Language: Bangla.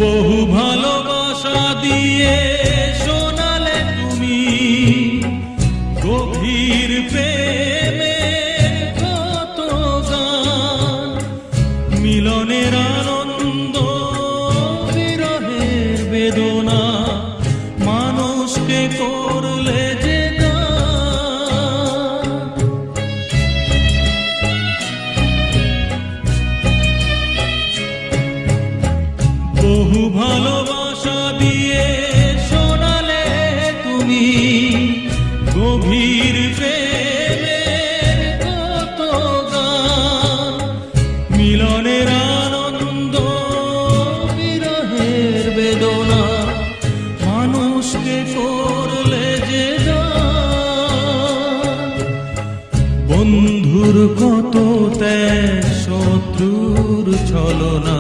বহু ভালোবাসা দিয়ে শোনালে তুমি গভীর প্রেমের কত গান, মিলনের আনন্দ বিরহের বেদনা মানুষকে করলে যে বহু ভালোবাসা দিয়ে শোনালে তুমি গভীর প্রেমের কত গান, মিলনের আনন্দ বিরহের বেদনা মানুষকে করলে যে বন্ধুর কত ত্যাগ শত্রুর ছলনা।